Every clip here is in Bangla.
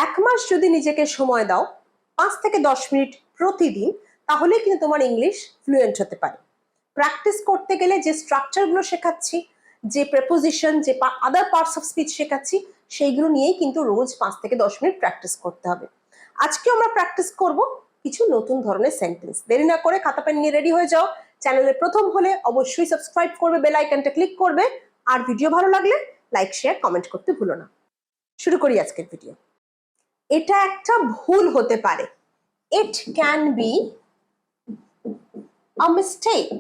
এক মাস যদি নিজেকে সময় দাও 5 থেকে 10 মিনিট প্রতিদিন, তাহলে কিন্তু তোমার ইংলিশ ফ্লুয়েন্ট হতে পারে। প্র্যাকটিস করতে গেলে যে স্ট্রাকচারগুলো শেখাচ্ছি, যে প্রেপোজিশন, যে আদার পার্টস অফ স্পিচ শেখাচ্ছি, সেইগুলো নিয়েই কিন্তু রোজ 5 থেকে 10 মিনিট প্র্যাকটিস করতে হবে। আজকে আমরা প্র্যাকটিস করব কিছু নতুন ধরনের সেন্টেন্স। দেরি না করে খাতা পেন নিয়ে রেডি হয়ে যাও। চ্যানেলে প্রথম হলে অবশ্যই সাবস্ক্রাইব করবে, বেল আইকনটা ক্লিক করবে, আর ভিডিও ভালো লাগলে লাইক শেয়ার কমেন্ট করতে ভুলো না। শুরু করি আজকের ভিডিও। এটা একটা ভুল হতে পারে। ইট can be a mistake.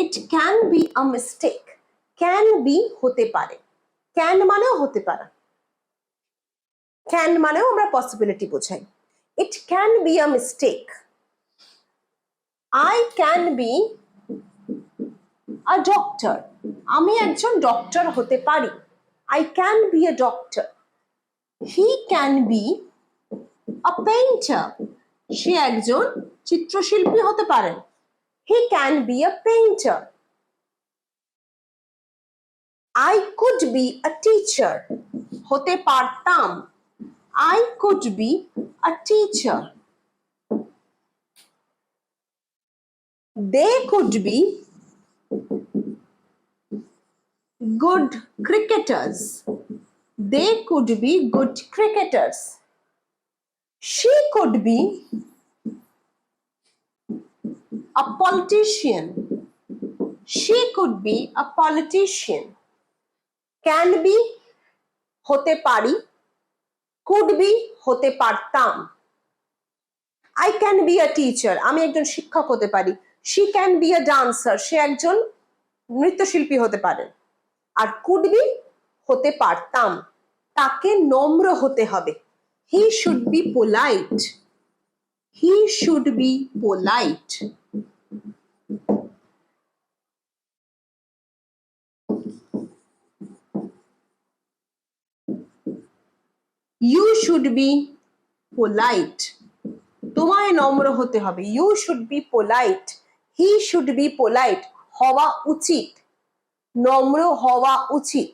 It can be a mistake. Can be হতে পারে, ক্যান মানেও হতে পারে, ক্যান মানেও আমরা পসিবিলিটি বোঝাই। It can be a mistake. I can be a doctor. আমি একজন ডক্টর হতে পারি। I can be a doctor. He can be a painter. সে একজন চিত্রশিল্পী হতে পারেন। He can be a painter. I could be a teacher. হতে পারতাম। I could be a teacher. They could be good cricketers. They could be good cricketers. She could be a politician. She could be a politician. Can be হতে পারি, could be হতে পারতাম। I can be a teacher. আমি একজন শিক্ষক হতে পারি। She can be a dancer. সে একজন নৃত্যশিল্পী হতে পারে। আর could be হতে পারতাম। তাকে নম্র হতে হবে। He should be polite. He should be polite. You should be polite. তোমায় নম্র হতে হবে। You should be polite. He should be polite. হওয়া উচিত, নম্র হওয়া উচিত।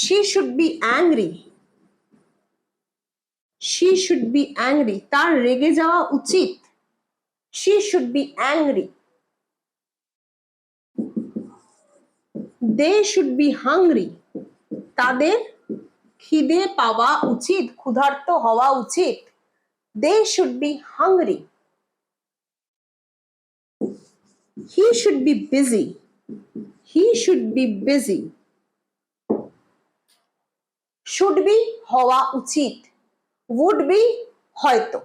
She should be angry. She should be angry. তার রেগে যাওয়া উচিত। She should be angry. They should be hungry. তাদের খিদে পাওয়া উচিত, ক্ষুধার্ত হওয়া উচিত। They should be hungry. He should be busy. He should be busy. Should be হওয়া উচিত, would be হয়তো।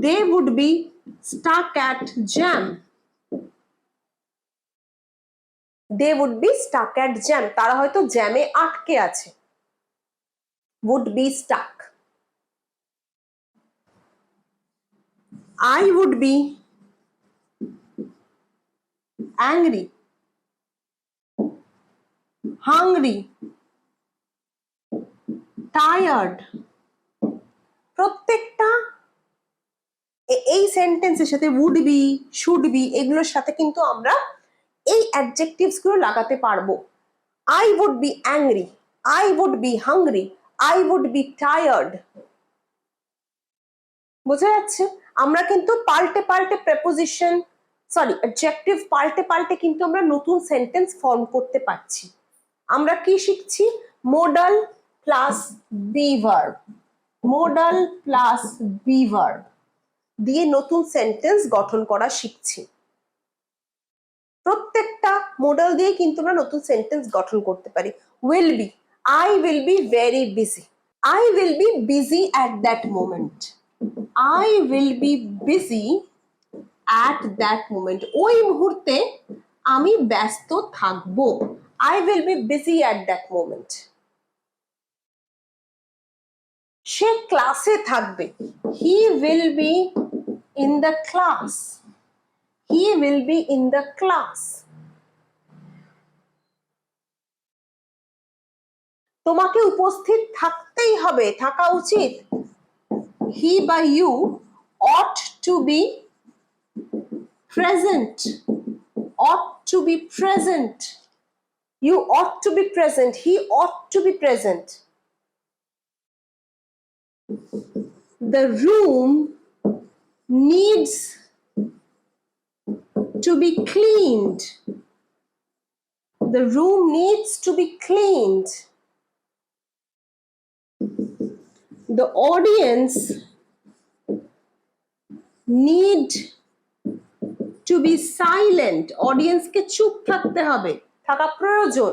They would be stuck at jam. They would be stuck at jam. তারা হয়তো জ্যামে আটকে আছে। Would be stuck. I would be angry, hungry, tired. প্রত্যেকটা এই সেন্টেন্সের সাথে would be, should be এগুলোর সাথে কিন্তু আমরা এই অ্যাডজেক্টিভস গুলো লাগাতে পারবো। I would be angry, I would be hungry, I would be tired. বোঝা যাচ্ছে? আমরা কিন্তু পাল্টে পাল্টে প্রেপোজিশন, অ্যাডজেক্টিভ পাল্টে পাল্টে কিন্তু আমরা নতুন সেন্টেন্স ফর্ম করতে পারছি। আমরা কি শিখছি? Modal plus be verb, modal plus be verb দিয়ে নতুন সেন্টেন্স গঠন করা শিখছি। প্রত্যেকটা মোডাল দিয়ে কিন্তু আমরা নতুন সেন্টেন্স গঠন করতে পারি। Will be, I will be very busy. I will be busy at that moment. I will be busy at that moment. ওই মুহূর্তে আমি ব্যস্ত থাকবো। I will be busy at that moment. সে ক্লাসে থাকবে। He will be in the class. He will be in the class. তোমাকে উপস্থিত থাকতেই হবে, থাকা উচিত। He বা you ought to be present, ought to be present. You ought to be present. He ought to be present. The room needs to be cleaned. The room needs to be cleaned. The audience need to be silent. Audience কে চুপ থাকতে হবে, থাকা প্রয়োজন।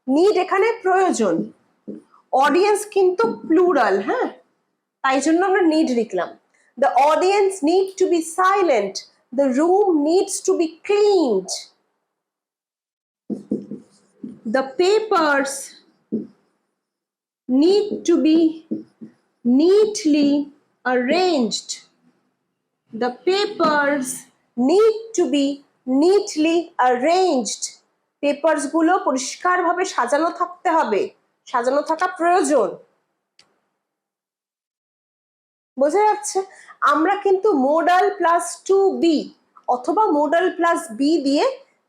need এখানে প্রয়োজন। audience কিন্তু প্লুরাল, হ্যাঁ, তাই জন্য আমরা need লিখলাম। The audience need to be silent. The room needs to be cleaned. The papers need to be neatly arranged. The papers need to be neatly arranged. Papers গুলো পরিষ্কারভাবে সাজানো থাকতে হবে, সাজানো থাকা প্রয়োজন। বোঝা যাচ্ছে? আমরা কিন্তু মোডাল প্লাস টু বি অথবা মোডাল প্লাস বি দিয়ে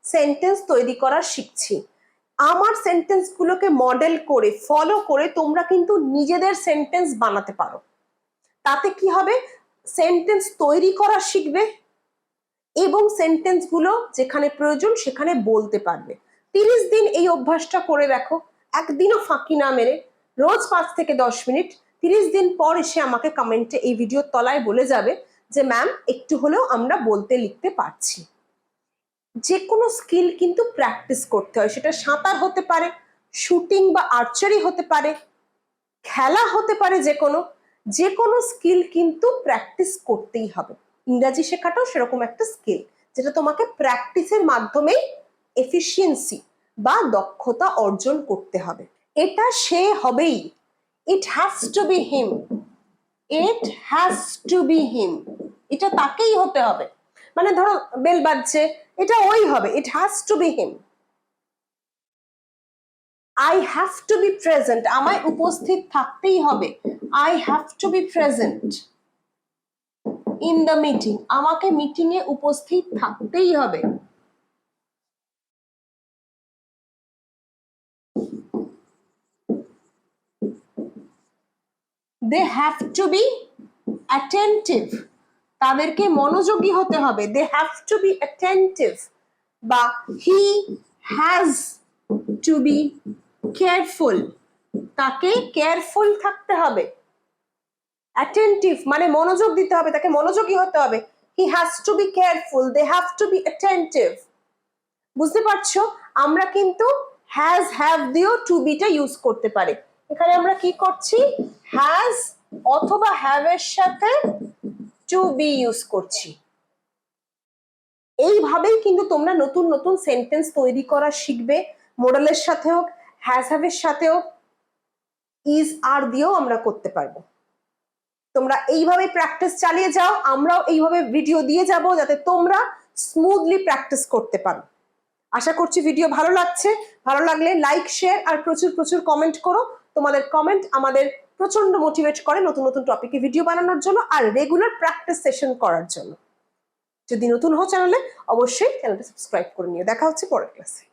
সেন্টেন্স তৈরি করা শিখছি। আমার সেন্টেন্স গুলোকে মডেল করে ফলো করে তোমরা কিন্তু নিজেদের সেন্টেন্স বানাতে পারো। তাতে কি হবে? সেন্টেন্স তৈরি করা শিখবে এবং সেন্টেন্স গুলো যেখানে প্রয়োজন সেখানে বলতে পারবে। 30 দিন এই অভ্যাসটা করে দেখো, একদিনও ফাঁকি না মেরে, রোজ 5 থেকে 10 মিনিট। 30 দিন পর এসে আমাকে কমেন্টে এই ভিডিওর তলায় বলে যাবে যে ম্যাম একটু হলেও আমরা বলতে লিখতে পারছি। যে কোনো স্কিল কিন্তু প্র্যাকটিস করতে হয়। সেটা সাঁতার হতে পারে, শুটিং বা আর্চারি হতে পারে, খেলা হতে পারে, যে কোনো স্কিল কিন্তু প্র্যাকটিস করতেই হবে। ইংরাজি শেখাটাও সেরকম একটা স্কিল যেটা তোমাকে প্র্যাকটিসের মাধ্যমেই এফিসিয়েন্সি বা দক্ষতা অর্জন করতে হবে। এটা সে হবেই। It has to be him. It has to be him. এটা তাকেই হতে হবে। মানে ধরো বেল বাজছে, এটা ওই হবে। It has to be him. I have to be present. আমায় উপস্থিত থাকতেই হবে। I have to be present in the meeting. আমাকে মিটিং এ উপস্থিত থাকতেই হবে। They have to be attentive. তাদেরকে মনোযোগী হতে হবে। They have to be attentive. বা he has to be careful. তাকে কেয়ারফুল থাকতে হবে। অ্যাটেন্টিভ মানে মনোযোগ দিতে হবে, তাকে মনোযোগী হতে হবে। He has to be careful, they have to be attentive. বুঝতে পারছো? আমরা কিন্তু হ্যাজ হ্যাভ দিয়েও টু বিটা ইউজ করতে পারি। এখানে আমরা কি করছি? হ্যাজ অথবা হ্যাভ এর সাথে টু বি ইউজ করছি। এইভাবেই কিন্তু তোমরা নতুন নতুন সেন্টেন্স তৈরি করা শিখবে। মোডালের সাথে হোক, হ্যাজ হ্যাভ এর সাথে হোক, ইজ আর দিয়েও আমরা করতে পারবো। তোমরা এইভাবে প্র্যাকটিস চালিয়ে যাও। আমরাও এইভাবে ভিডিও দিয়ে যাব যাতে তোমরা স্মুথলি প্র্যাকটিস করতে পারো। আশা করছি ভিডিও ভালো লাগছে। ভালো লাগলে লাইক, শেয়ার আর প্রচুর প্রচুর কমেন্ট করো। তোমাদের কমেন্ট আমাদের প্রচন্ড মোটিভেট করে নতুন নতুন টপিকে ভিডিও বানানোর জন্য আর রেগুলার প্র্যাকটিস সেশন করার জন্য। যদি নতুন হও চ্যানেলে, অবশ্যই চ্যানেলটা সাবস্ক্রাইব করে নিও। দেখা হচ্ছে পরের ক্লাসে।